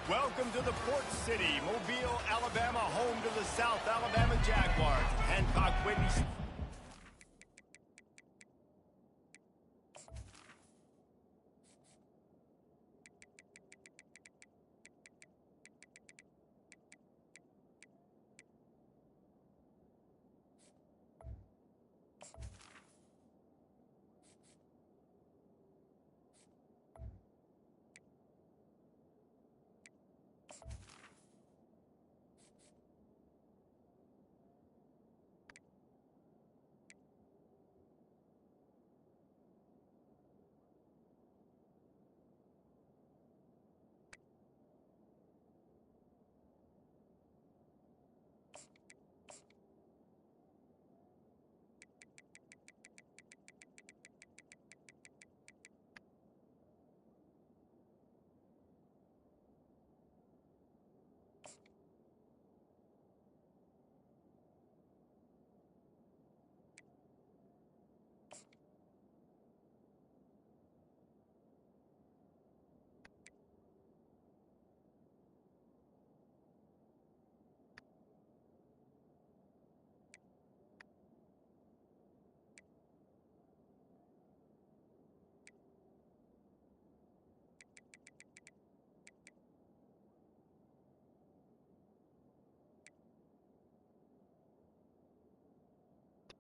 Welcome to the Port City, Mobile, Alabama, home to the South Alabama Jaguars. Hancock Whitney.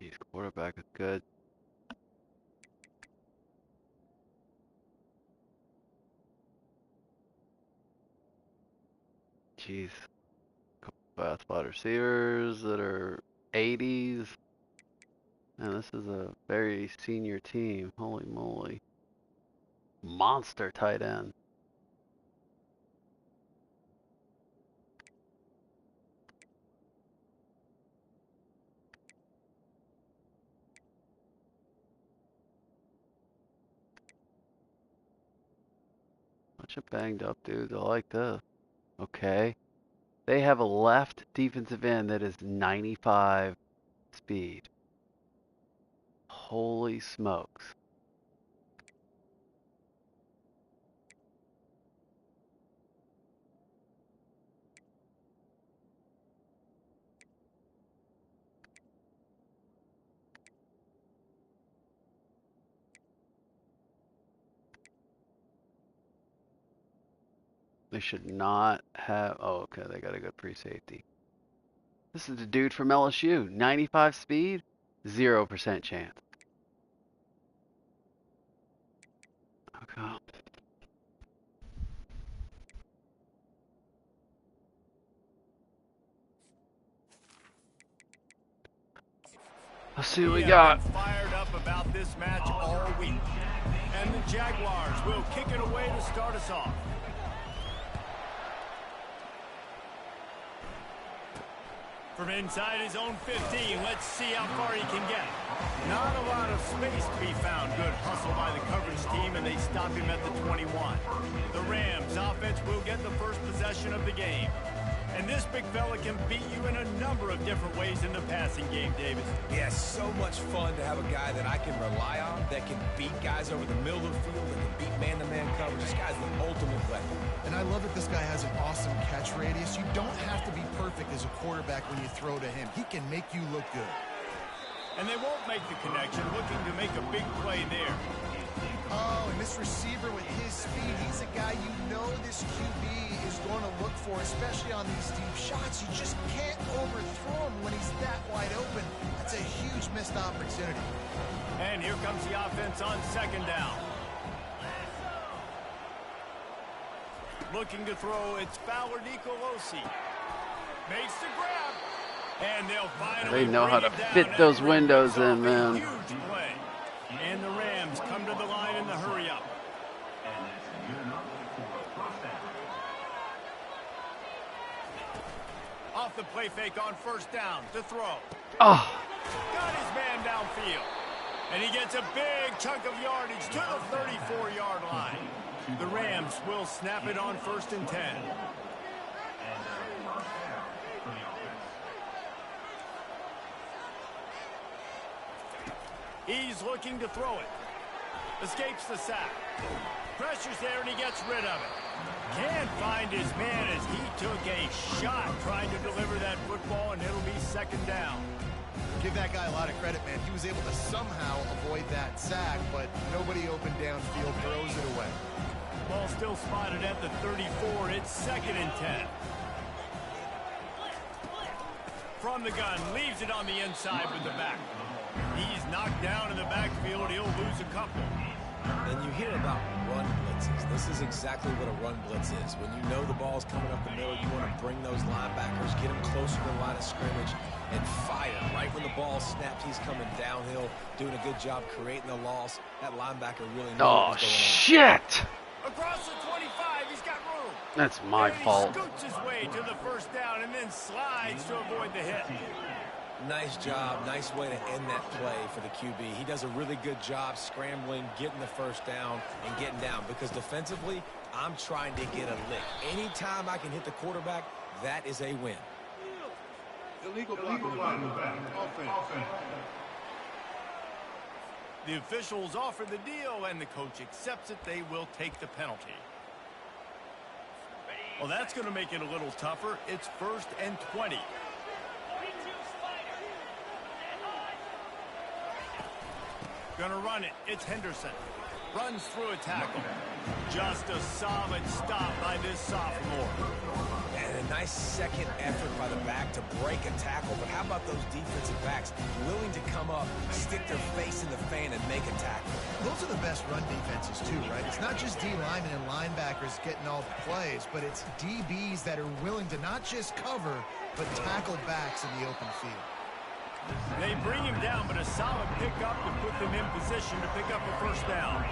Jeez, quarterback is good. Jeez. Couple fast receivers that are 80s. Man, this is a very senior team. Holy moly. Monster tight end. Bunch of banged up dudes. I like this. Okay. They have a left defensive end that is 95 speed. Holy smokes. They should not have. Oh, okay. They got a good free safety. This is the dude from LSU. 95 speed, 0% chance. Okay. Let's see what we got. Fired up about this match all week. And the Jaguars will kick it away to start us off. From inside his own 15, let's see how far he can get. Not a lot of space to be found. Good hustle by the coverage team, and they stop him at the 21. The Rams offense will get the first possession of the game. And this big fella can beat you in a number of different ways in the passing game, Davis. Yeah, so much fun to have a guy that I can rely on, that can beat guys over the middle of the field, that can beat man-to-man coverage. This guy's the ultimate weapon. And I love that this guy has an awesome catch radius. You don't have to be perfect as a quarterback when you throw to him. He can make you look good. And they won't make the connection, looking to make a big play there. Oh, and this receiver with his speed, he's a guy you know this QB is going to look for, especially on these deep shots. You just can't overthrow him when he's that wide open. That's a huge missed opportunity. And here comes the offense on second down. Looking to throw, it's Fowler Nicolosi. Makes the grab. And they'll finally They know how to fit those windows in, man. Huge play. And the Rams come to the line in the hurry up. Off the play fake on first down to throw. Oh. Got his man downfield. And he gets a big chunk of yardage to the 34-yard line. The Rams will snap it on 1st and 10. He's looking to throw it. Escapes the sack. Pressure's there, and he gets rid of it. Can't find his man as he took a shot trying to deliver that football, and it'll be second down. Give that guy a lot of credit, man. He was able to somehow avoid that sack, but nobody open downfield, throws it away. Ball still spotted at the 34. It's 2nd and 10. From the gun, leaves it on the inside with the back. He's knocked down in the backfield. He'll lose a couple. And you hear about run blitzes. This is exactly what a run blitz is. When you know the ball's coming up the middle, you want to bring those linebackers, get them closer to the line of scrimmage, and fire. Right when the ball snapped, he's coming downhill, doing a good job creating the loss. That linebacker really knew what was going on. Shit! Across the 25, he's got room. That's my fault. He scoots his way to the first down and then slides to avoid the hit. Nice job. Nice way to end that play for the QB. He does a really good job scrambling, getting the first down, and getting down. Because defensively, I'm trying to get a lick. Anytime I can hit the quarterback, that is a win. Illegal blocking the back. Offense. The officials offer the deal, and the coach accepts it. They will take the penalty. Well, that's going to make it a little tougher. It's 1st and 20. Gonna run it. It's Henderson. Runs through a tackle. Just a solid stop by this sophomore. And a nice second effort by the back to break a tackle. But how about those defensive backs willing to come up, stick their face in the fan, and make a tackle? Those are the best run defenses, too, right? It's not just D linemen and linebackers getting all the plays, but it's DBs that are willing to not just cover, but tackle backs in the open field. They bring him down, but a solid pickup to put them in position to pick up a first down.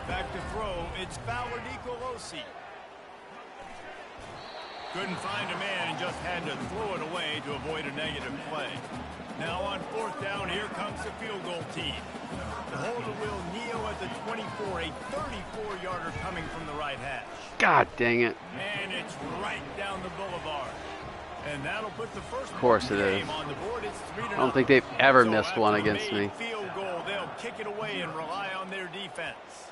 Back to throw, it's Fowler Nicolosi. Couldn't find a man and just had to throw it away to avoid a negative play. Now on 4th down, here comes the field goal team. The holder will kneel at the 24, a 34-yarder coming from the right hash. God dang it. And it's right down the boulevard. And that'll put the first Of course it is. game on the board. It's 3-0. I don't think they've ever So missed one after the against made me. Field goal, they'll kick it away and rely on their defense.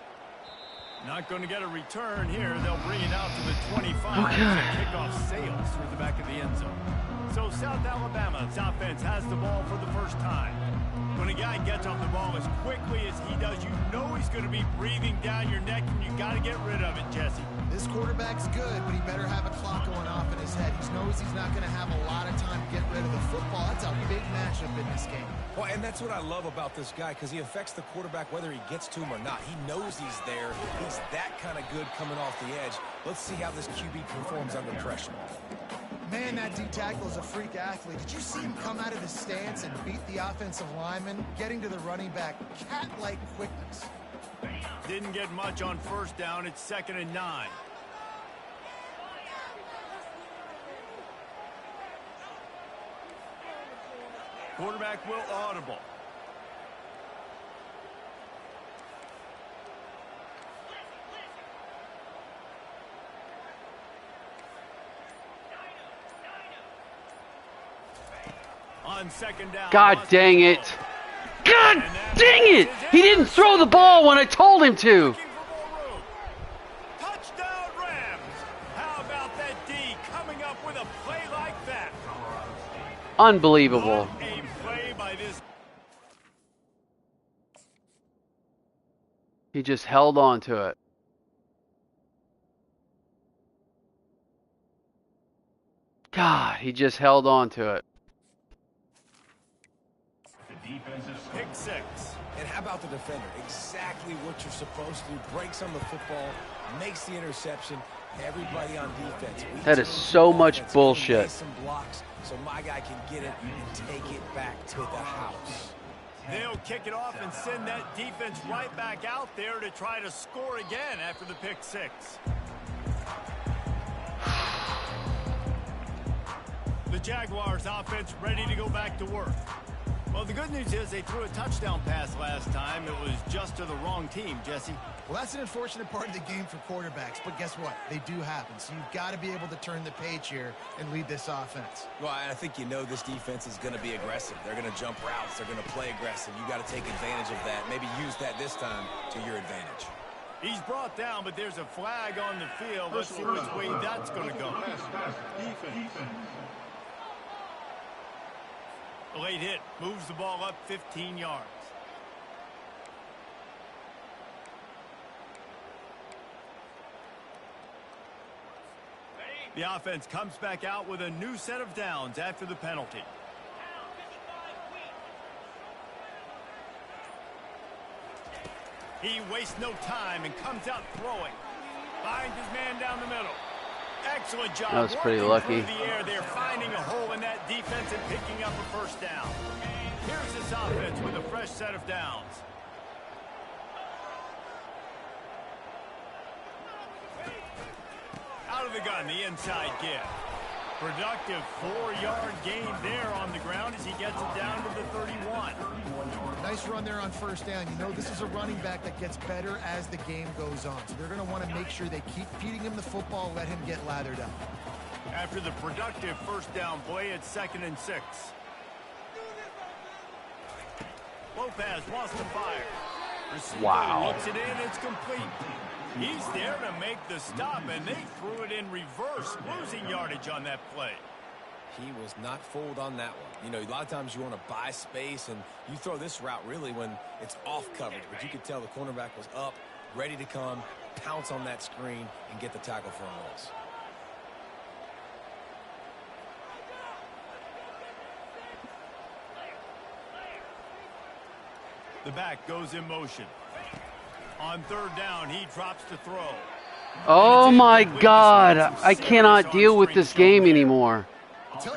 Not going to get a return here. They'll bring it out to the 25. Okay. Kickoff sails through the back of the end zone. So South Alabama's offense has the ball for the first time. When a guy gets off the ball as quickly as he does, you know he's going to be breathing down your neck, and you got to get rid of it, Jesse. This quarterback's good, but he better have a clock going off in his head. He knows he's not going to have a lot of time to get rid of the football. That's a big matchup in this game. Well, and that's what I love about this guy, because he affects the quarterback whether he gets to him or not. He knows he's there. He's that kind of good coming off the edge. Let's see how this QB performs under pressure. Man, that D tackle is a freak athlete. Did you see him come out of the stance and beat the offensive lineman, getting to the running back? Cat-like quickness. Didn't get much on first down. It's 2nd and 9. Quarterback will audible. On 2nd down. God dang it. God dang it! He didn't throw the ball when I told him to. Touchdown Rams. How about that D coming up with a play like that? Unbelievable. What a play by this. He just held on to it. God, he just held on to it. Pick 6. And how about the defender? Exactly what you're supposed to do. Breaks on the football, makes the interception. Everybody on defense. That is so much bullshit. Some blocks so my guy can get it and take it back to the house. They'll kick it off and send that defense right back out there to try to score again after the pick 6. The Jaguars offense ready to go back to work. Well, the good news is they threw a touchdown pass last time. It was just to the wrong team, Jesse. Well, that's an unfortunate part of the game for quarterbacks, but guess what? They do happen. So you've got to be able to turn the page here and lead this offense. Well, I think you know this defense is going to be aggressive. They're going to jump routes. They're going to play aggressive. You got to take advantage of that. Maybe use that this time to your advantage. He's brought down, but there's a flag on the field. Let's see which way that's going to go. Defense. A late hit moves the ball up 15 yards. The offense comes back out with a new set of downs after the penalty. He wastes no time and comes out throwing. Finds his man down the middle. Excellent job. That was pretty lucky. Through the air. They're finding a hole in that defense and picking up a first down. Here's this offense with a fresh set of downs. Out of the gun, the inside give. Productive 4-yard gain there on the ground as he gets it down to the 31. Nice run there on first down. You know this is a running back that gets better as the game goes on. So they're going to want to make sure they keep feeding him the football, let him get lathered up. After the productive first down play, it's 2nd and 6. Lopez wants to fire. Receiver looks it in, it's complete. He's there to make the stop, and they threw it in reverse, losing yardage on that play. He was not fooled on that one. You know, a lot of times you want to buy space, and you throw this route really when it's off coverage. But you could tell the cornerback was up, ready to come, pounce on that screen, and get the tackle for a loss. The back goes in motion. On 3rd down, he drops to throw. Oh my God, I cannot deal with this game anymore.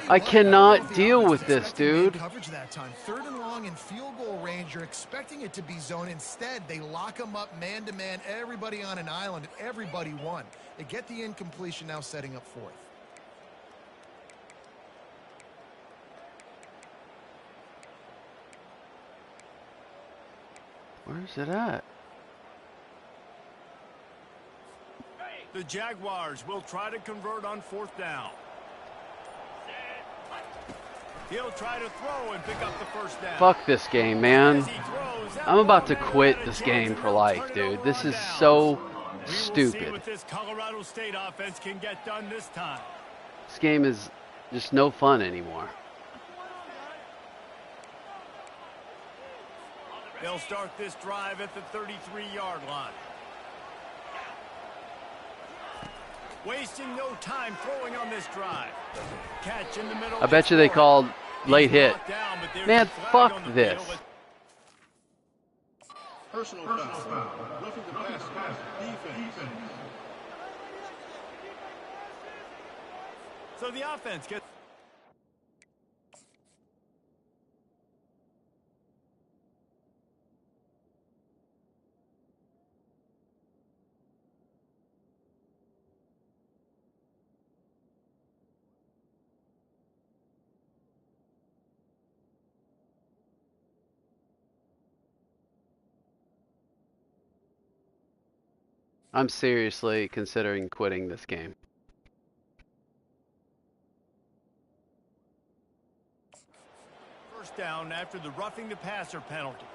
I cannot deal with this, dude. Coverage that time. 3rd and long in field goal range. You're expecting it to be zone. Instead, they lock him up man-to-man, everybody on an island, and everybody won. They get the incompletion, now setting up 4th. Where's it at? The Jaguars will try to convert on 4th down. He'll try to throw and pick up the first down. Fuck this game, man. I'm about to quit this game for life, dude. This is so stupid. See what this Colorado State offense can get done this time. This game is just no fun anymore. They'll start this drive at the 33-yard line. Wasting no time throwing on this drive. Catch in the middle. I bet you they called late hit. Man, fuck this. Personal foul. Roughing the pass. Defense. So the offense gets. I'm seriously considering quitting this game. First down after the roughing the passer penalty.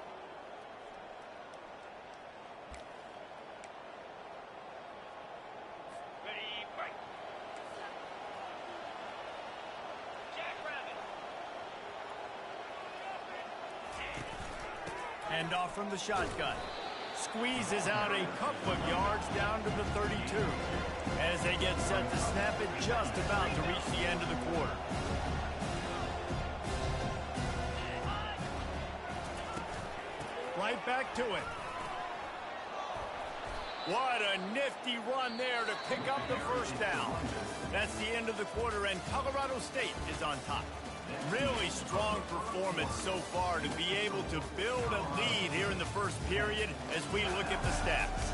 Hand off from the shotgun. Squeezes out a couple of yards down to the 32 as they get set to snap it just about to reach the end of the quarter. Right back to it. What a nifty run there to pick up the first down. That's the end of the quarter, and Colorado State is on top. Really strong performance so far to be able to build a lead here in the first period as we look at the stats.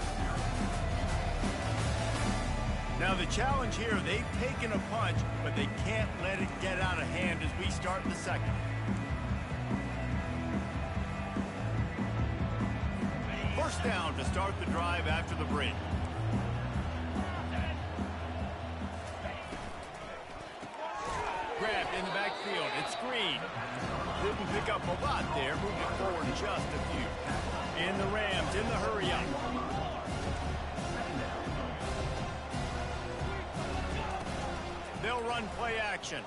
Now the challenge here, they've taken a punch, but they can't let it get out of hand as we start the second. First down to start the drive after the break. Grabbed in the backfield. It's Green. Didn't pick up a lot there. Moved it forward just a few. In the Rams, in the hurry up. They'll run play action.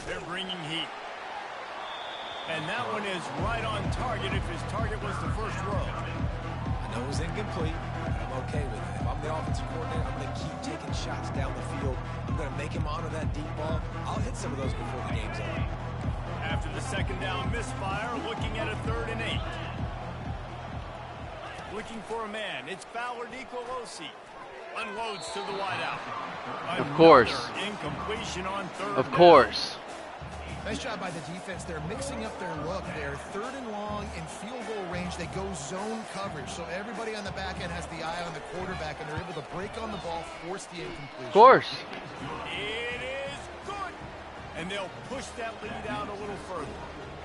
They're bringing heat. And that one is right on target if his target was the first row. I know it was incomplete, but I'm okay with it. If I'm the offensive coordinator, I'm going to keep taking shots down the field. I'm going to make him honor that deep ball. I'll hit some of those before the game's over. After the second down misfire, looking at a 3rd and 8. Looking for a man. It's Fowler Nicolosi. Unloads to the wideout. Of course. Another incompletion on 3rd Of down. course. Nice job by the defense. They're mixing up their look. They're 3rd and long in field goal range. They go zone coverage. So everybody on the back end has the eye on the quarterback, and they're able to break on the ball, force the incompletion. Of course. It is good. And they'll push that lead out a little further.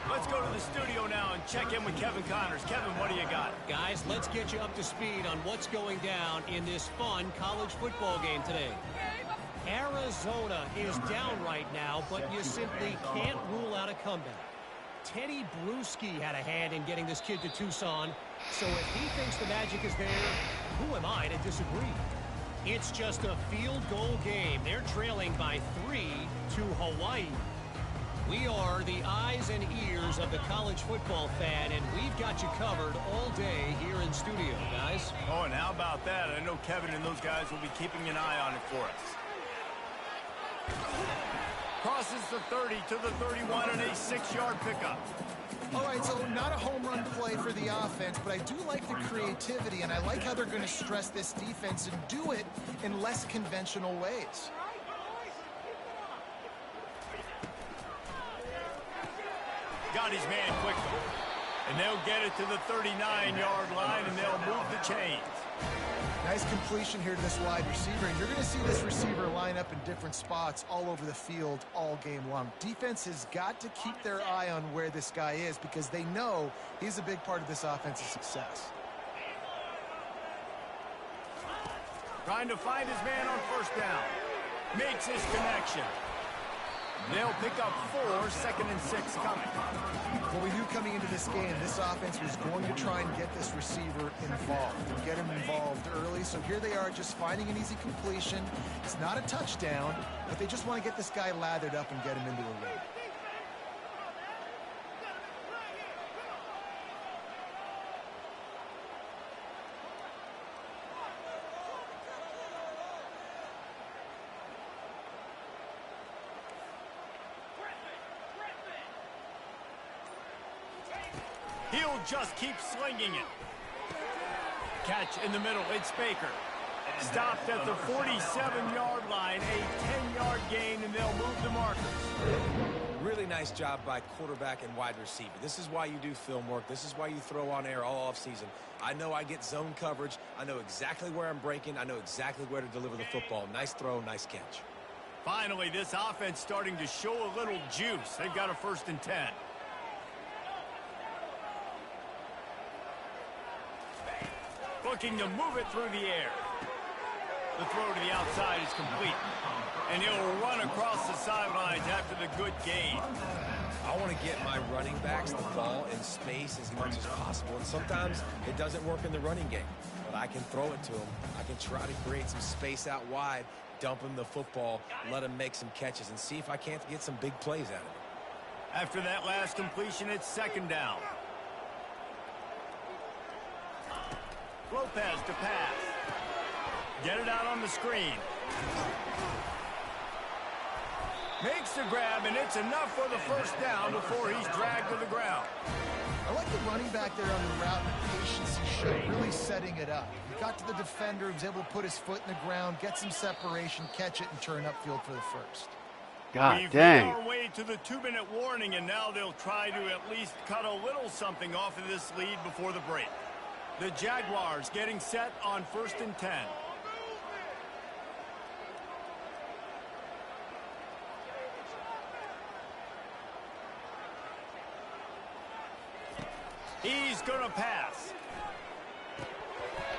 Let's go to the studio now and check in with Kevin Connors. Kevin, what do you got? Guys, let's get you up to speed on what's going down in this fun college football game today. Arizona is down right now, but you simply can't rule out a comeback. Teddy Bruschi had a hand in getting this kid to Tucson, so if he thinks the magic is there, who am I to disagree? It's just a field goal game. They're trailing by 3 to Hawaii. We are the eyes and ears of the college football fan, and we've got you covered all day here in studio, guys. Oh, and how about that? I know Kevin and those guys will be keeping an eye on it for us. Crosses the 30 to the 31 and a 6-yard pickup. All right, so not a home run play for the offense, but I do like the creativity, and I like how they're going to stress this defense and do it in less conventional ways. Got his man quickly. And they'll get it to the 39-yard line, and they'll move the chains. Nice completion here to this wide receiver, and you're going to see this receiver line up in different spots all over the field all game long. Defense has got to keep their eye on where this guy is because they know he's a big part of this offense's success. Trying to find his man on first down. Makes his connection. They'll pick up 4, 2nd and 6 coming. Well, we knew coming into this game, this offense was going to try and get this receiver involved and get him involved early. So here they are just finding an easy completion. It's not a touchdown, but they just want to get this guy lathered up and get him into a run. He'll just keep slinging it. Catch in the middle. It's Baker. Stopped at the 47-yard line. A 10-yard gain, and they'll move the markers. Really nice job by quarterback and wide receiver. This is why you do film work. This is why you throw on air all offseason. I know I get zone coverage. I know exactly where I'm breaking. I know exactly where to deliver the football. Nice throw, nice catch. Finally, this offense starting to show a little juice. They've got a 1st and 10. Looking to move it through the air. The throw to the outside is complete. And he'll run across the sidelines after the good gain. I want to get my running backs the ball in space as much as possible. And sometimes it doesn't work in the running game. But I can throw it to them. I can try to create some space out wide, dump him the football, let him make some catches, and see if I can't get some big plays out of it. After that last completion, it's 2nd down. Lopez to pass. Get it out on the screen. Makes the grab, and it's enough for the 1st down before he's dragged to the ground. I like the running back there on the route and the patience he showed, really setting it up. He got to the defender, he was able to put his foot in the ground, get some separation, catch it, and turn upfield for the 1st. God We've dang. made our way to the 2-minute warning, and now they'll try to at least cut a little something off of this lead before the break. The Jaguars getting set on 1st and 10. He's going to pass.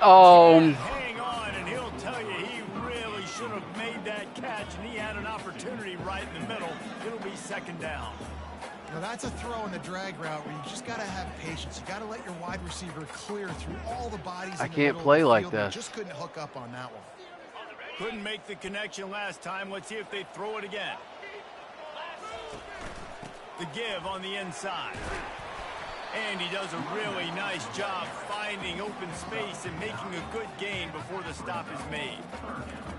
Hang on, and he'll tell you he really should have made that catch, and he had an opportunity right in the middle. It'll be second down. Now that's a throw in the drag route where you just got to have patience. You got to let your wide receiver clear through all the bodies. I can't play like this. Just couldn't hook up on that one. Couldn't make the connection last time. Let's see if they throw it again. The give on the inside. And he does a really nice job finding open space and making a good gain before the stop is made.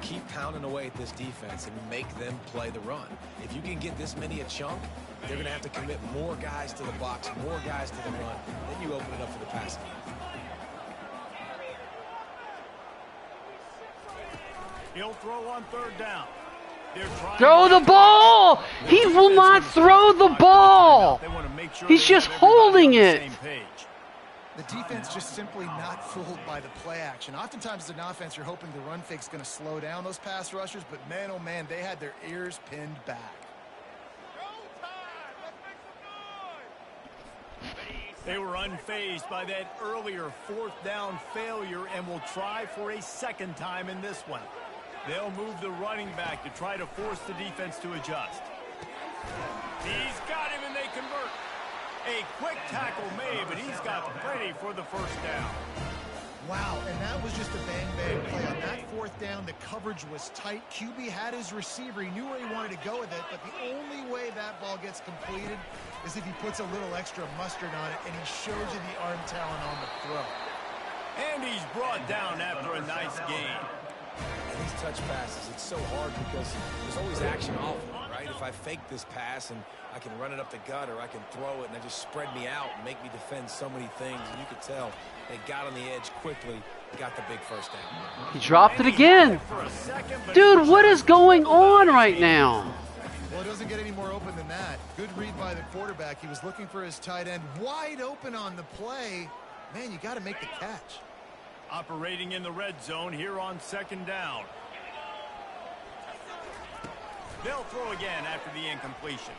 Keep pounding away at this defense and make them play the run. If you can get this many a chunk, they're going to have to commit more guys to the box, more guys to the run. Then you open it up for the passing game. He'll throw on third down. Throw the ball! He will not throw the ball! He's just holding it. The defense just simply not fooled by the play action. Oftentimes as an offense, you're hoping the run fake's going to slow down those pass rushers, but man, oh man, they had their ears pinned back. They were unfazed by that earlier fourth down failure and will try for a second time in this one. They'll move the running back to try to force the defense to adjust. He's got him and they convert. A quick tackle made, but he's got plenty for the first down. Wow, and that was just a bang-bang play. On that fourth down, the coverage was tight. QB had his receiver. He knew where he wanted to go with it, but the only way that ball gets completed is if he puts a little extra mustard on it, and he shows you the arm talent on the throw. And he's brought down after a nice gain. And these touch passes, it's so hard because there's always action off of it, right? If I fake this pass and I can run it up the gut or I can throw it and they just spread me out and make me defend so many things. And you could tell they got on the edge quickly, got the big first down. He dropped it again. Dude, what is going on right now? Well, it doesn't get any more open than that. Good read by the quarterback. He was looking for his tight end wide open on the play. Man, you got to make the catch. Operating in the red zone here on second down. They'll throw again after the incompletion.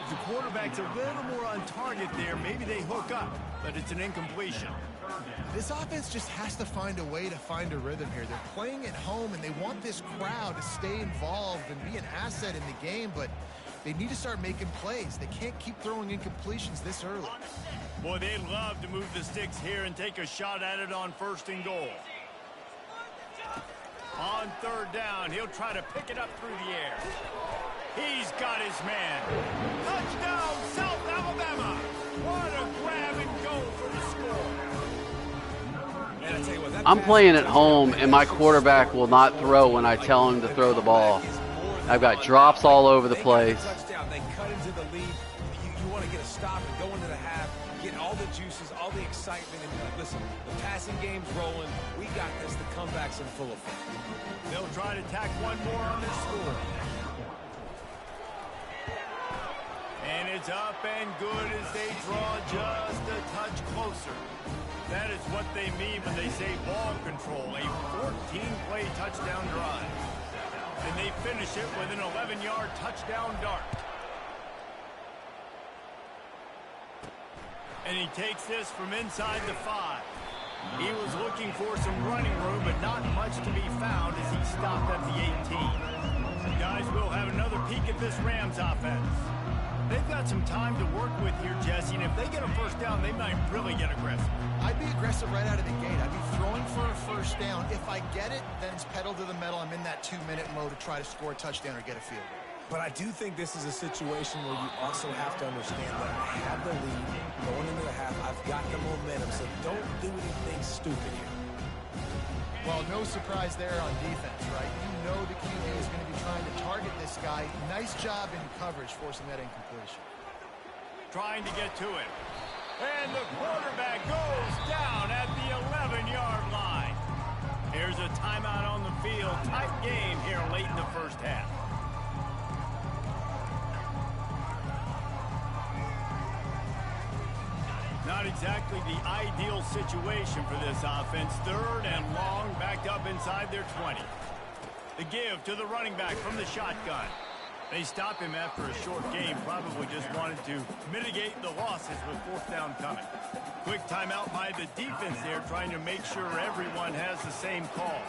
If the quarterback's a little more on target there, maybe they hook up, but it's an incompletion. This offense just has to find a way to find a rhythm here. They're playing at home, and they want this crowd to stay involved and be an asset in the game, but they need to start making plays. They can't keep throwing incompletions this early. Boy, they'd love to move the sticks here and take a shot at it on first and goal. On third down, he'll try to pick it up through the air. He's got his man. Touchdown, South Alabama. What a grab and go for the score. And I tell you what, I'm playing at home, and my quarterback will not throw when I tell him to throw the ball. I've got drops all over the place. They cut into the lead. You want to get a stop and go into the half, get all the juices, all the excitement, and be like, listen, the passing game's rolling. We got this. The comeback's in full effect. They'll try to tack one more on this score. And it's up and good as they draw just a touch closer. That is what they mean when they say ball control, a 14-play touchdown drive. And they finish it with an 11-yard touchdown dart. And he takes this from inside the 5. He was looking for some running room, but not much to be found as he stopped at the 18. Guys, we'll have another peek at this Rams offense. They've got some time to work with here, Jesse, and if they get a first down, they might really get aggressive. I'd be aggressive right out of the gate. I'd be throwing for a first down. If I get it, then it's pedal to the metal. I'm in that 2-minute mode to try to score a touchdown or get a field goal. But I do think this is a situation where you also have to understand that I have the lead going into the half. I've got the momentum, so don't do anything stupid here. Well, no surprise there on defense, right? You know the QB is going to be trying to target this guy. Nice job in coverage, forcing that incompletion. Trying to get to it. And the quarterback goes down at the 11-yard line. Here's a timeout on the field. Tight game here late in the first half. Not exactly the ideal situation for this offense. Third and long, backed up inside their 20. The give to the running back from the shotgun. They stopped him after a short game, probably just wanted to mitigate the losses with fourth down coming. Quick timeout by the defense there, trying to make sure everyone has the same call.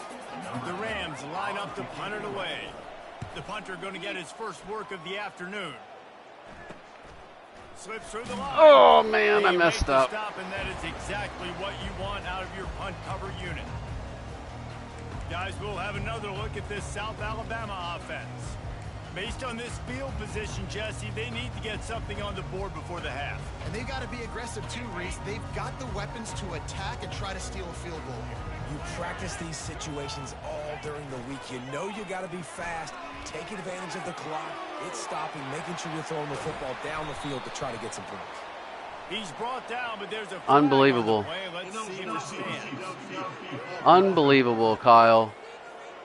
The Rams line up to punt it away. The punter going to get his first work of the afternoon. Slips through the line. Oh, man, I messed up. Stop, and that is exactly what you want out of your punt cover unit. Guys, we'll have another look at this South Alabama offense. Based on this field position, Jesse, they need to get something on the board before the half. And they've got to be aggressive too, Reese. They've got the weapons to attack and try to steal a field goal here. You practice these situations all during the week. You know you got to be fast, take advantage of the clock, it's stopping, making sure you're throwing the football down the field to try to get some points. He's brought down, but there's a unbelievable. Let's see if it stands. Unbelievable, Kyle.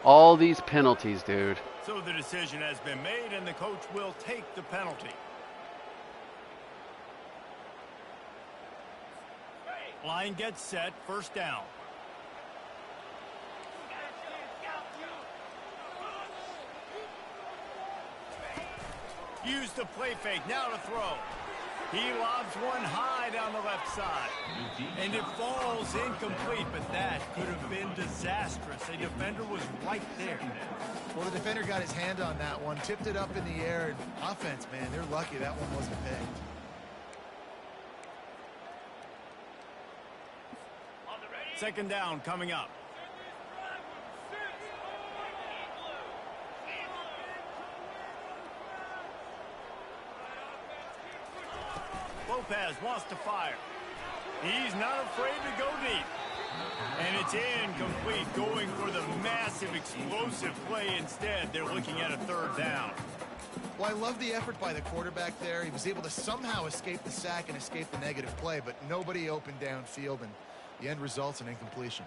All these penalties, dude. So the decision has been made, and the coach will take the penalty. Line gets set, first down. Use the play fake, now to throw. He lobs one high down the left side. And it falls incomplete, but that could have been disastrous. A defender was right there. Well, the defender got his hand on that one, tipped it up in the air. And offense, man, they're lucky that one wasn't picked. Second down coming up. Lopez wants to fire. He's not afraid to go deep. And it's incomplete, going for the massive, explosive play instead. They're looking at a third down. Well, I love the effort by the quarterback there. He was able to somehow escape the sack and escape the negative play, but nobody opened downfield, and the end results in incompletion.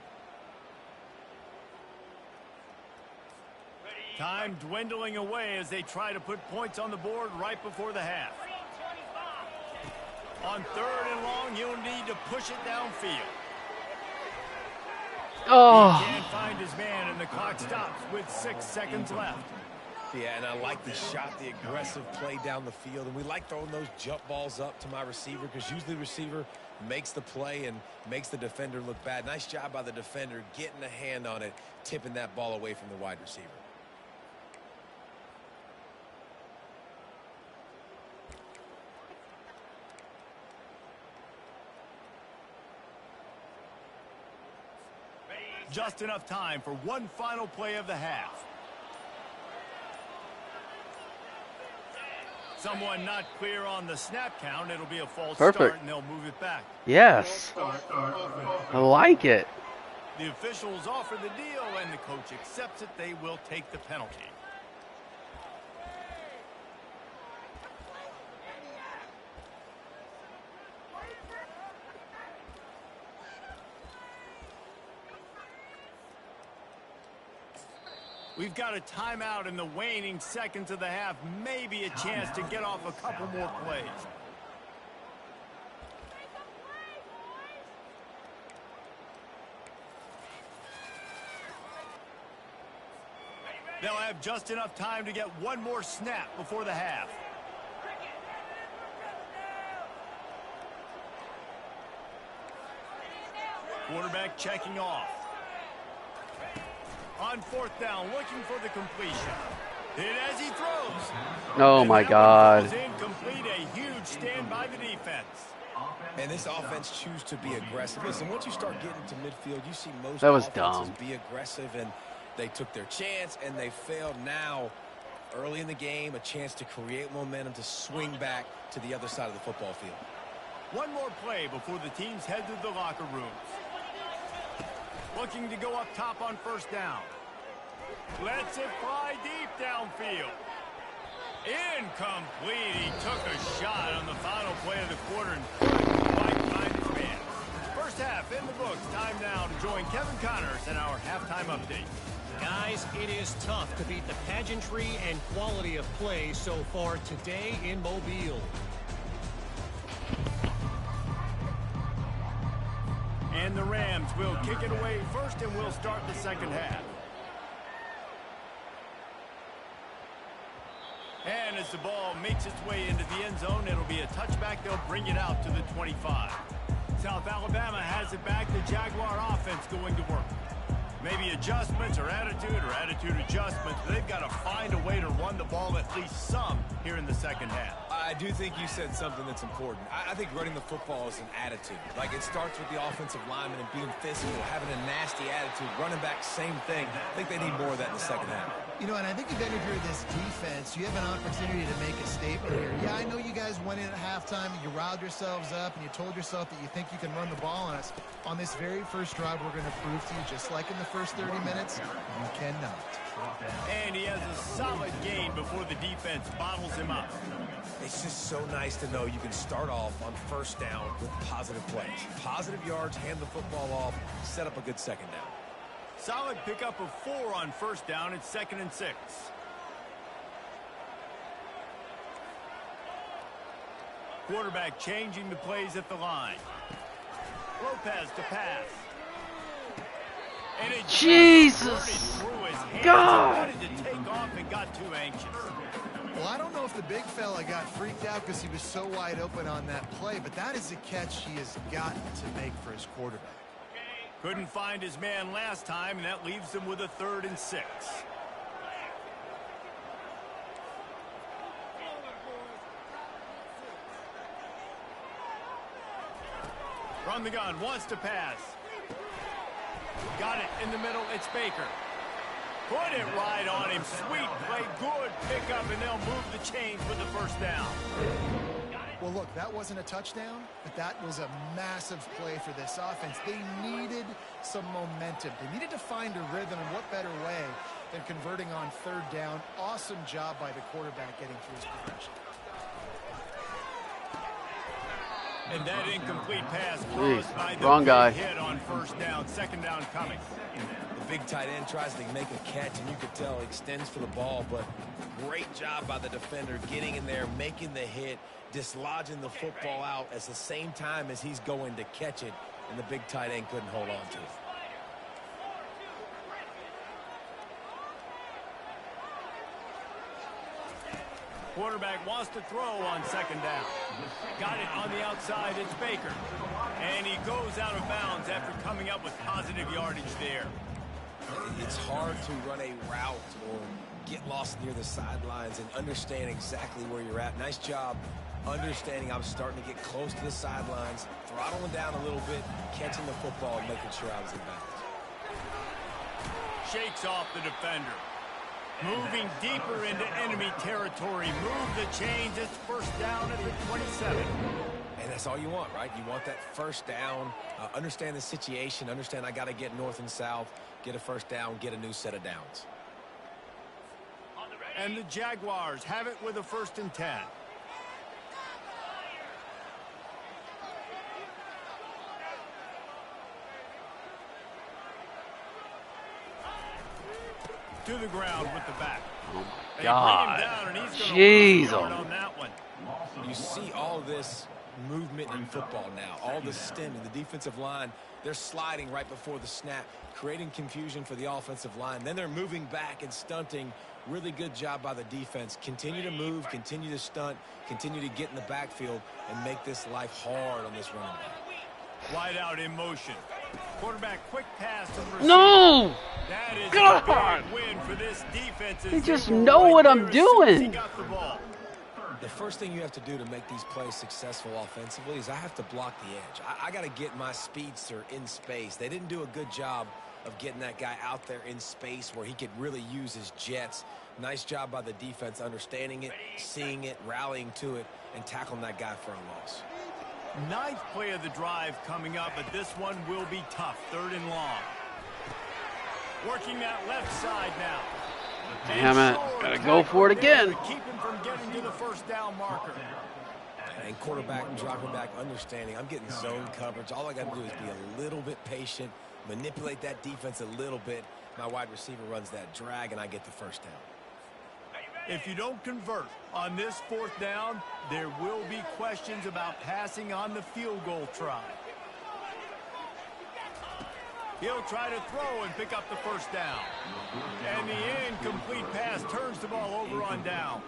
Time dwindling away as they try to put points on the board right before the half. On third and long, he'll need to push it downfield. Oh. He can't find his man, and the clock stops with 6 seconds left. Yeah, and I like the shot, the aggressive play down the field. And we like throwing those jump balls up to my receiver because usually the receiver makes the play and makes the defender look bad. Nice job by the defender getting a hand on it, tipping that ball away from the wide receiver. Just enough time for one final play of the half. Someone not clear on the snap count. It'll be a false start, and they'll move it back. Yes. I like it. The officials offer the deal, and the coach accepts it. They will take the penalty. We've got a timeout in the waning seconds of the half. Maybe a chance to get off a couple more plays. They'll have just enough time to get one more snap before the half. Quarterback checking off. On fourth down, looking for the completion. Hit as he throws. Oh, my God. Incomplete, a huge stand by the defense. And this offense choose to be aggressive. Listen, once you start getting to midfield, you see most that was offenses dumb. be aggressive, and they took their chance, and they failed. Now, early in the game, a chance to create momentum to swing back to the other side of the football field. One more play before the teams head to the locker rooms. Looking to go up top on first down. Lets it fly deep downfield. Incomplete. He took a shot on the final play of the quarter and couldn't quite find his man. First half in the books. Time now to join Kevin Connors in our halftime update. Guys, it is tough to beat the pageantry and quality of play so far today in Mobile. And the Rams will kick it away first, and we'll start the second half. As the ball makes its way into the end zone, it'll be a touchback. They'll bring it out to the 25. South Alabama has it back. The Jaguar offense going to work. Maybe adjustments or attitude adjustments. But they've got to find a way to run the ball at least some here in the second half. I do think you said something that's important. I think running the football is an attitude. Like, it starts with the offensive lineman and being physical, having a nasty attitude. Running back, same thing. I think they need more of that in the second half. You know, and I think if you're this defense, you have an opportunity to make a statement here. Yeah, I know you guys went in at halftime and you riled yourselves up and you told yourself that you think you can run the ball on us. On this very first drive, we're going to prove to you, just like in the first 30 minutes, you cannot. And he has a solid gain before the defense bottles him up. It's just so nice to know you can start off on first down with positive plays. Positive yards, hand the football off, set up a good second down. Solid pickup of 4 on first down. It's 2nd and 6. Quarterback changing the plays at the line. Lopez to pass. And it Jesus! God! Wanted to take off and got too anxious. Well, I don't know if the big fella got freaked out because he was so wide open on that play, but that is a catch he has got to make for his quarterback. Couldn't find his man last time, and that leaves him with a 3rd and 6. From the gun, wants to pass. Got it in the middle, it's Baker. Put it right on him, sweet play, good pickup, and they'll move the chains with the first down. Well, look, that wasn't a touchdown, but that was a massive play for this offense. They needed some momentum. They needed to find a rhythm, and what better way than converting on 3rd down. Awesome job by the quarterback getting through his progression. And that incomplete pass caused by the wrong guy. hit on first down. 2nd down coming. The big tight end tries to make a catch, and you could tell extends for the ball, but great job by the defender getting in there, making the hit, dislodging the football out at the same time as he's going to catch it, and the big tight end couldn't hold on to it. Quarterback wants to throw on 2nd down. Got it on the outside, it's Baker. And he goes out of bounds after coming up with positive yardage there. It's hard to run a route or get lost near the sidelines and understand exactly where you're at. Nice job understanding I was starting to get close to the sidelines, throttling down a little bit, catching the football and making sure I was in bounds. Shakes off the defender. Moving deeper into enemy territory. Move the chains. It's first down at the 27. And that's all you want, right? You want that first down. Understand the situation. Understand I got to get north and south, get a first down, get a new set of downs. And the Jaguars have it with a 1st and 10. To the ground with the back. Oh They my God. bring him down, and he's gonna Jeez. run on that one. You see all this movement in football now, all the stemming, the defensive line, they're sliding right before the snap, creating confusion for the offensive line. Then they're moving back and stunting. Really good job by the defense. Continue to move, continue to stunt, continue to get in the backfield, and make this life hard on this running back. Wide out in motion. Quarterback quick pass to the receiver. No! That is God! a big win for this defense. They just know what I'm As soon as he doing. got the ball. The first thing you have to do to make these plays successful offensively is I have to block the edge. I got to get my speedster in space. They didn't do a good job of getting that guy out there in space where he could really use his jets. Nice job by the defense understanding it, seeing it, rallying to it, and tackling that guy for a loss. 9th play of the drive coming up, but this one will be tough. 3rd and long. Working that left side now. Damn it. Gotta go for it again. Keep him from getting to the first down marker. And quarterback dropping back, understanding I'm getting zone coverage. All I got to do is be a little bit patient, manipulate that defense a little bit. My wide receiver runs that drag, and I get the first down. If you don't convert on this 4th down, there will be questions about passing on the field goal try. He'll try to throw and pick up the first down. And the incomplete pass turns the ball over on downs.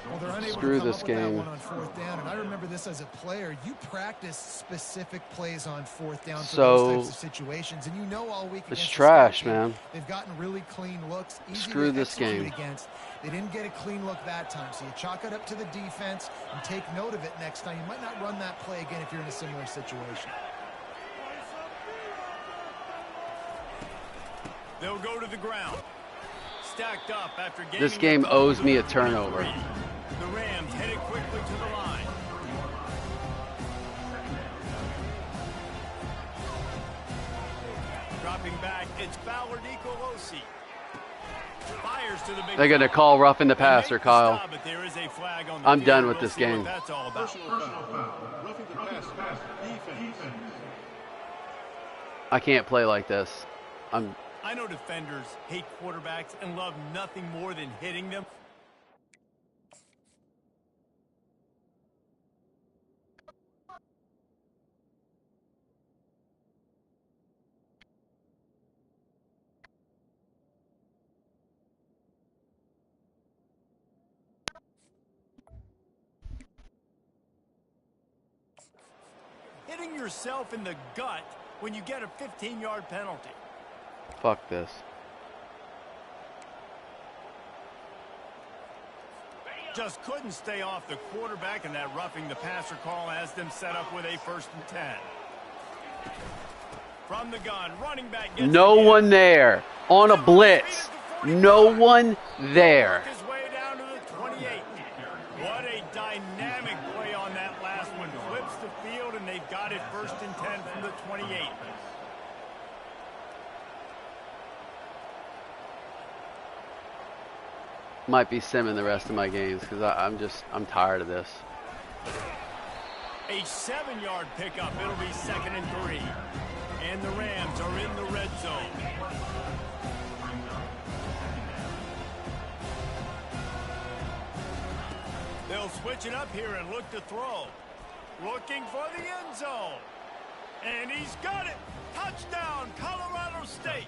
Well, they're unable Screw to come this up with that game. one on 4th down, and I remember this as a player. You practice specific plays on 4th down for So, those types of situations, and you know all week it's against the trash, Scout team, man. they've gotten really clean looks, easy Screw to this execute game. against. They didn't get a clean look that time, so you chalk it up to the defense and take note of it next time. You might not run that play again if you're in a similar situation. They'll go to the ground. Stacked up after gaining This game the owes me a 23. turnover. The Rams headed quickly to the line. Dropping back, it's Fowler Nicolosi. Fires to the big They're going to call roughing the passer, Kyle. Stop, but there is a flag on the I'm field. done with We'll this see what game. That's all about. Personal foul. Roughing the passer. Defense. I can't play like this. I know defenders hate quarterbacks and love nothing more than hitting them. Hitting yourself in the gut when you get a 15-yard penalty. Fuck this. Just couldn't stay off the quarterback, and that roughing the passer call has them set up with a 1st and 10. From the gun, running back gets No it in. one there. On a blitz. No one there. Work his way down to the 28. What a dynamic play on that last one. Flips the field, and they've got it 1st and 10 from the 28. Might be simming the rest of my games because I'm tired of this. A 7-yard pickup. It'll be 2nd and 3. And the Rams are in the red zone. They'll switch it up here and look to throw. Looking for the end zone. And he's got it. Touchdown, Colorado State.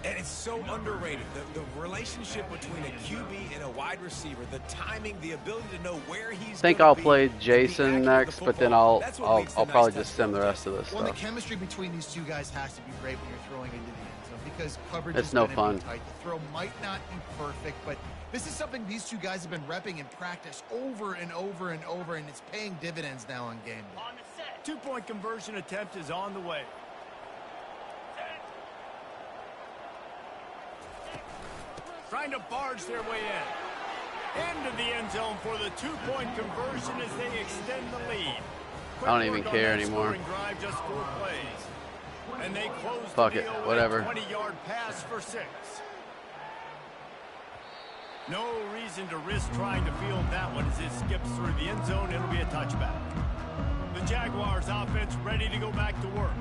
And it's so underrated. The relationship between a QB and a wide receiver, the timing, the ability to know where he's I think gonna I'll be, play to be Jason accurate with next, the but then football. That's what I'll makes the nice probably just touchdown sim the rest of catches. this Well, the stuff. chemistry between these two guys has to be great when you're throwing into the end zone because coverage It's is no going fun. to be tight. The throw might not be perfect, but this is something these two guys have been repping in practice over and over and over, and it's paying dividends now on game day. 2-point conversion attempt is on the way. Trying to barge their way in. Into the end zone for the 2-point conversion as they extend the lead. I don't even Quick work on care that anymore. scoring drive, just 4 plays. And they close Fuck the it, deal with whatever. a 20-yard pass for 6. No reason to risk trying to field that one as it skips through the end zone. It'll be a touchback. The Jaguars offense ready to go back to work.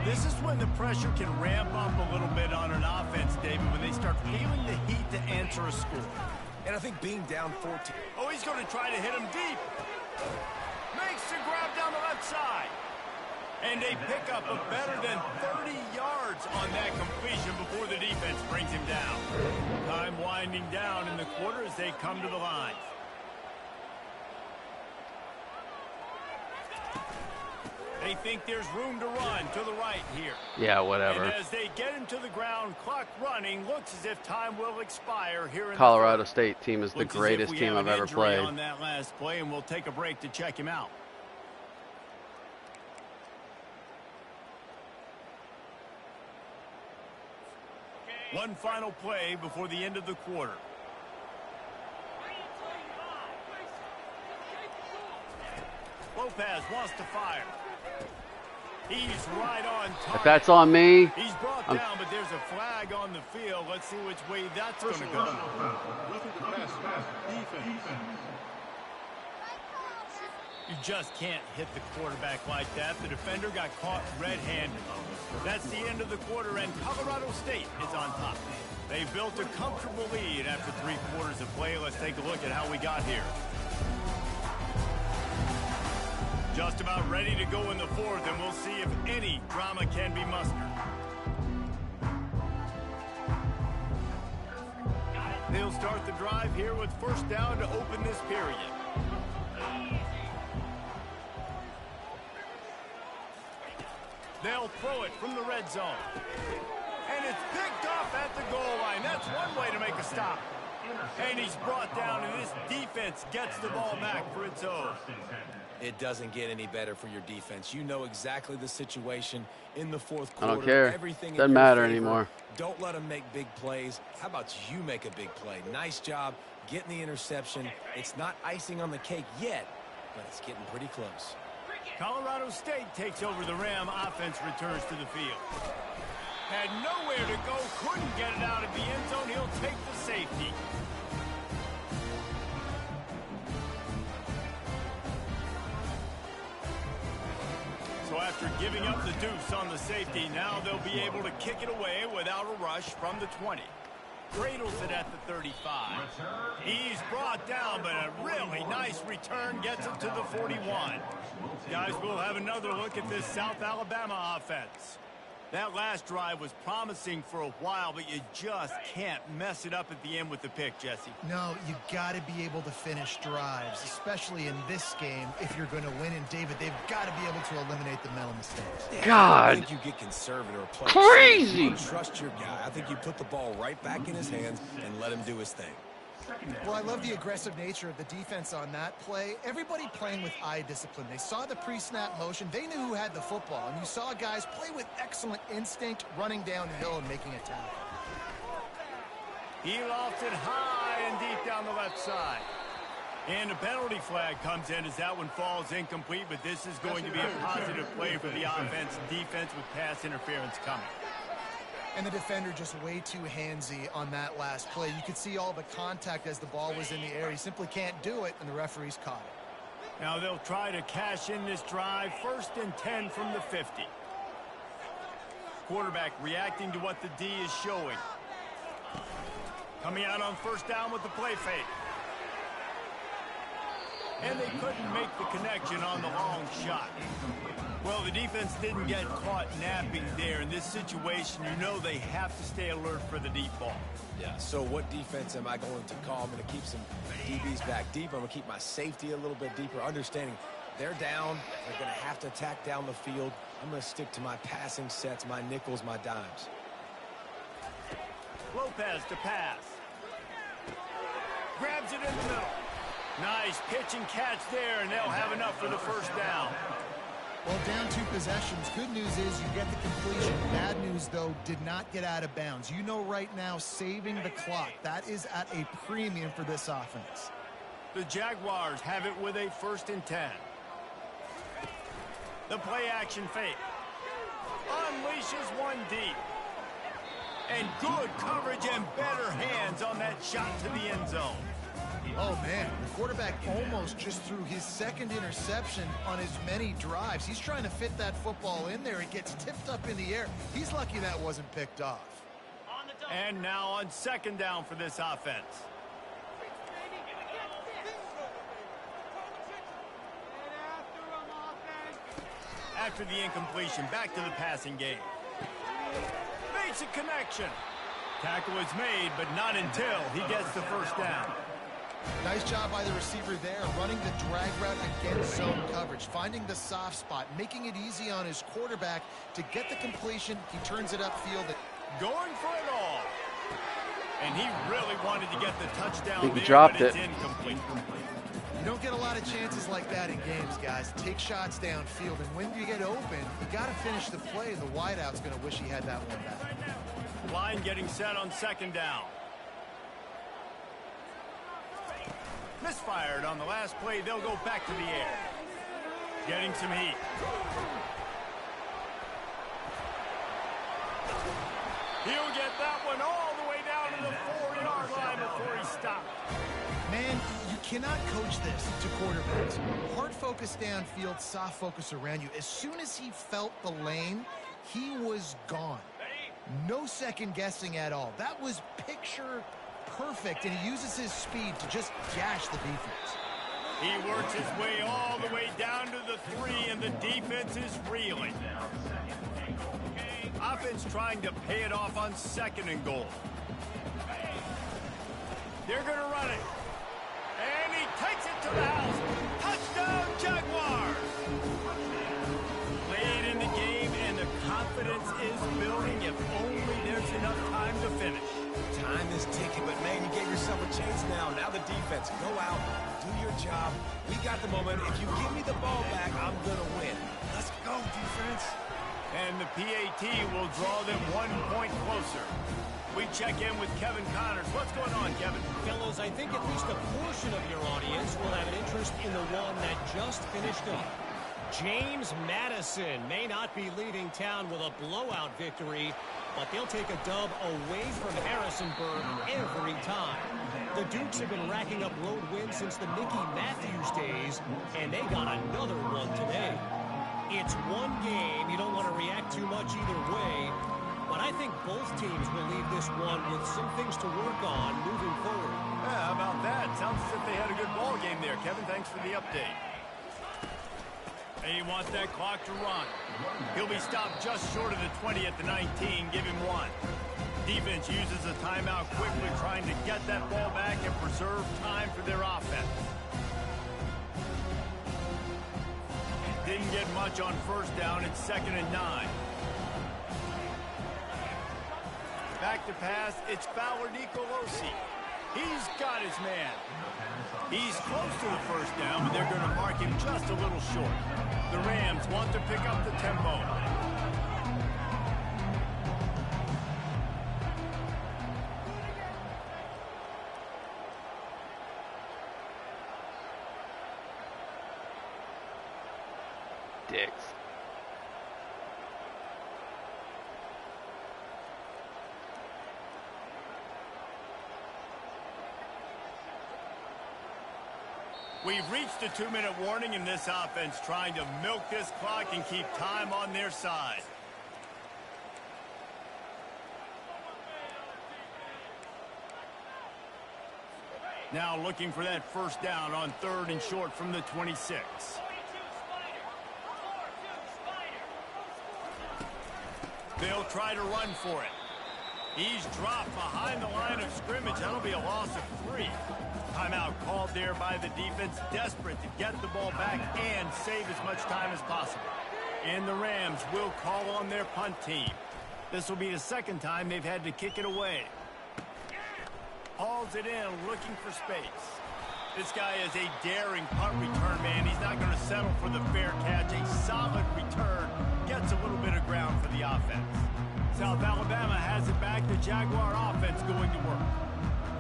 This is when the pressure can ramp up a little bit on an offense, David, when they start feeling the heat to answer a score. And I think being down 14. Oh, he's going to try to hit him deep. Makes the grab down the left side. And a pickup of better than 30 yards on that completion before the defense brings him down. Time winding down in the quarter as they come to the line. They think there's room to run to the right here. Yeah, whatever. And as they get him to the ground, clock running, looks as if time will expire here in Colorado the State team is the Looks as if greatest we team have I've an ever injury played. on that last play, and we'll take a break to check him out. One final play before the end of the quarter. Lopez wants to fire. He's right on target. If that's on me, He's brought down, but there's a flag on the field. Let's see which way that's going to go. Roughing the passer. Defense. You just can't hit the quarterback like that. The defender got caught red-handed. That's the end of the quarter, and Colorado State is on top. They built a comfortable lead after 3 quarters of play. Let's take a look at how we got here. Just about ready to go in the 4th, and we'll see if any drama can be mustered. They'll will start the drive here with first down to open this period. They'll throw it from the red zone. And it's picked off at the goal line. That's one way to make a stop. And he's brought down, and this defense gets the ball back for its own. It doesn't get any better for your defense. You know exactly the situation in the fourth quarter. I don't care. Everything Doesn't matter anymore. Don't let them make big plays. How about you make a big play? Nice job getting the interception. It's not icing on the cake yet, but it's getting pretty close. Colorado State takes over the Ram. Offense returns to the field. Had nowhere to go, couldn't get it out of the end zone. He'll take the safety. So after giving up the deuce on the safety, now they'll be able to kick it away without a rush from the 20. Cradles it at the 35. He's brought down, but a really nice return gets him to the 41. Guys, we'll have another look at this South Alabama offense. That last drive was promising for a while, but you just can't mess it up at the end with the pick, Jesse. No, you got to be able to finish drives, especially in this game if you're going to win. And, David, they've got to be able to eliminate the mental mistakes. God. I think you get conservative or play Crazy. You trust your guy. I think you put the ball right back in his hands and let him do his thing. Well, I love the aggressive nature of the defense on that play. Everybody playing with eye discipline. They saw the pre-snap motion. They knew who had the football. And you saw guys play with excellent instinct, running downhill and making a tackle. He lofts it high and deep down the left side. And a penalty flag comes in as that one falls incomplete, but this is going to be a positive play for the offense. Defense with pass interference coming. And the defender just way too handsy on that last play. You could see all the contact as the ball was in the air. He simply can't do it, and the referee's caught it. Now they'll try to cash in this drive. 1st and 10 from the 50. Quarterback reacting to what the D is showing. Coming out on first down with the play fake. And they couldn't make the connection on the long shot. Well, the defense didn't get caught napping there. In this situation, you know they have to stay alert for the deep ball. Yeah, so what defense am I going to call? I'm going to keep some DBs back deep. I'm going to keep my safety a little bit deeper, understanding they're down. They're going to have to attack down the field. I'm going to stick to my passing sets, my nickels, my dimes. Lopez to pass. Grabs it in the middle. Nice pitch and catch there, and they'll have enough for the first down. Well, down 2 possessions. Good news is you get the completion. Bad news, though, did not get out of bounds. You know right now, saving the clock, that is at a premium for this offense. The Jaguars have it with a 1st and 10. The play action fake. Unleashes one deep. And good coverage and better hands on that shot to the end zone. Oh, man, the quarterback almost just threw his 2nd interception on as many drives. He's trying to fit that football in there. It gets tipped up in the air. He's lucky that wasn't picked off. And now on 2nd down for this offense. After the incompletion, back to the passing game. Makes a connection. Tackle is made, but not until he gets the first down. Nice job by the receiver there, running the drag route against zone coverage, finding the soft spot, making it easy on his quarterback to get the completion. He turns it upfield. Going for it all. And he really wanted to get the touchdown He there, dropped but it's it. incomplete. You don't get a lot of chances like that in games, guys. Take shots downfield, and when you get open, you got to finish the play. The wideout's going to wish he had that one back. Line getting set on 2nd down. Misfired on the last play. They'll go back to the air. Getting some heat. He'll get that one all the way down to the 4-yard line before he stopped. Man, you cannot coach this to quarterbacks. Hard focus downfield, soft focus around you. As soon as he felt the lane, he was gone. No second guessing at all. That was picture perfect, and he uses his speed to just gash the defense. He works his way all the way down to the 3, and the defense is reeling. Offense trying to pay it off on 2nd and goal. They're going to run it. And he takes it to the house. Touchdown, Jaguars! Late in the game, and the confidence is building if only there's enough time to finish. Time is ticking, but man, you gave yourself a chance now. Now the defense, go out, do your job. We got the moment. If you give me the ball back, I'm going to win. Let's go, defense. And the PAT will draw them 1 point closer. We check in with Kevin Connors. What's going on, Kevin? Fellas, I think at least a portion of your audience will have an interest in the one that just finished up. James Madison may not be leaving town with a blowout victory, but they'll take a dub away from Harrisonburg every time. The Dukes have been racking up road wins since the Mickey Matthews days, and they got another one today. It's one game. You don't want to react too much either way, but I think both teams will leave this one with some things to work on moving forward. Yeah, how about that? Sounds as if they had a good ball game there. Kevin, thanks for the update. He wants that clock to run. He'll be stopped just short of the 20 at the 19. Give him 1. Defense uses a timeout quickly, trying to get that ball back and preserve time for their offense. Didn't get much on first down. It's 2nd and 9. Back to pass. It's Fowler Nicolosi. He's got his man. He's close to the first down, but they're going to mark him just a little short. The Rams want to pick up the tempo. Dicks. We've reached a 2-minute warning in this offense, trying to milk this clock and keep time on their side. Now looking for that first down on 3rd and short from the 26. They'll try to run for it. He's dropped behind the line of scrimmage. That'll be a loss of 3. Timeout called there by the defense, desperate to get the ball back and save as much time as possible. And the Rams will call on their punt team. This will be the 2nd time they've had to kick it away. Hauls it in, looking for space. This guy is a daring punt return man. He's not going to settle for the fair catch. A solid return gets a little bit of ground for the offense. South Alabama has it back. The Jaguar offense going to work.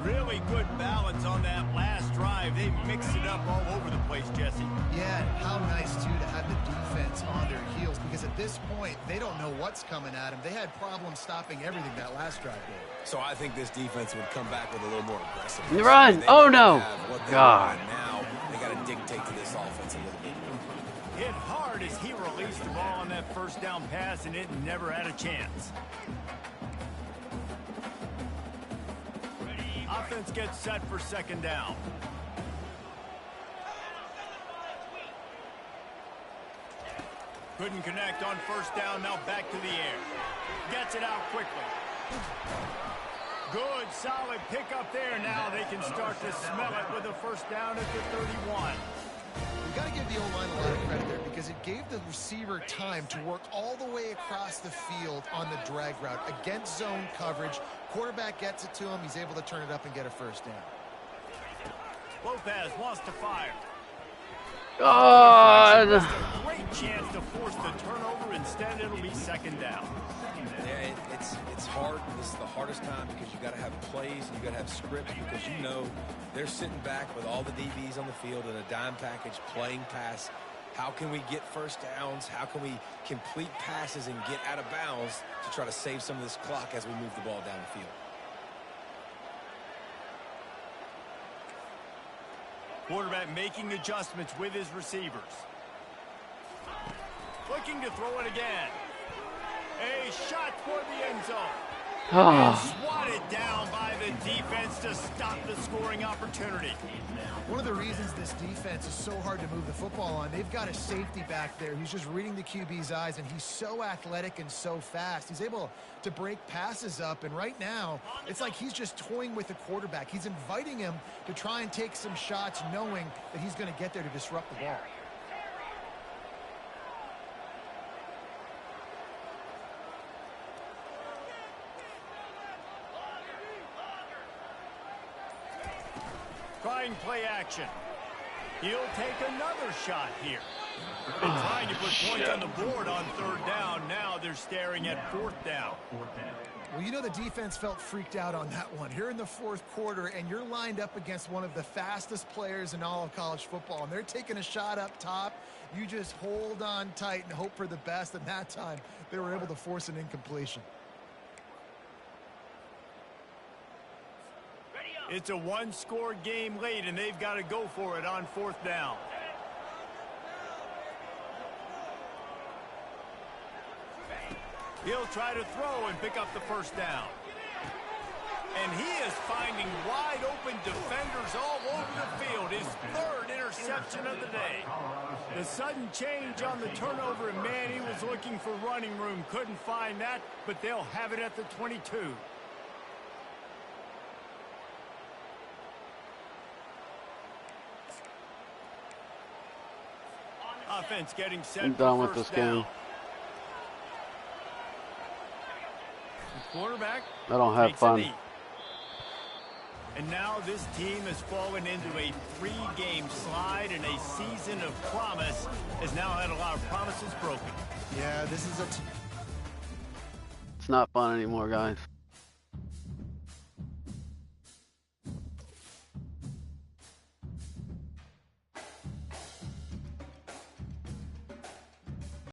Really good balance on that last drive. They mixed it up all over the place, Jesse. Yeah, how nice, too, to have the defense on their heels, because at this point, they don't know what's coming at them. They had problems stopping everything that last drive did. So I think this defense would come back with a little more aggressive. Run! Oh, no! God. Now they got to dictate to this offense a little bit. Hit hard as he released the ball on that first down pass, and it never had a chance. Offense gets set for 2nd down. Couldn't connect on first down. Now back to the air. Gets it out quickly. Good, solid pickup there. Now they can start to smell it with a first down at the 31. You got to give the O-line a lot of credit there, because it gave the receiver time to work all the way across the field on the drag route against zone coverage. Quarterback gets it to him. He's able to turn it up and get a first down. Lopez wants to fire. God! Great chance to force the turnover. Instead, it'll be 2nd down. Yeah, it's hard. This is the hardest time, because you got to have plays and you got to have scripts, because you know they're sitting back with all the DBs on the field in a dime package playing pass. How can we get first downs? How can we complete passes and get out of bounds to try to save some of this clock as we move the ball down the field? Quarterback making adjustments with his receivers. Looking to throw it again. A shot for the end zone. Ah, Swatted down by the defense to stop the scoring opportunity. One of the reasons this defense is so hard to move the football on, they've got a safety back there who's just reading the QB's eyes, and he's so athletic and so fast. He's able to break passes up, and right now, it's like he's just toying with the quarterback. He's inviting him to try and take some shots, knowing that he's going to get there to disrupt the ball. Trying play action. He'll take another shot here. They're trying to put points on the board on third down. Now they're staring at fourth down. Well, you know the defense felt freaked out on that one. Here in the fourth quarter, and you're lined up against one of the fastest players in all of college football, and they're taking a shot up top. You just hold on tight and hope for the best, and that time they were able to force an incompletion. It's a one-score game late, and they've got to go for it on fourth down. He'll try to throw and pick up the first down. And he is finding wide-open defenders all over the field. His third interception of the day. The sudden change on the turnover, and man, he was looking for running room. Couldn't find that, but they'll have it at the 22. Offense getting set. I'm done with this game. The quarterback. I don't have fun. And now this team has fallen into a 3-game slide, and a season of promise has now had a lot of promises broken. Yeah, this is It's not fun anymore, guys.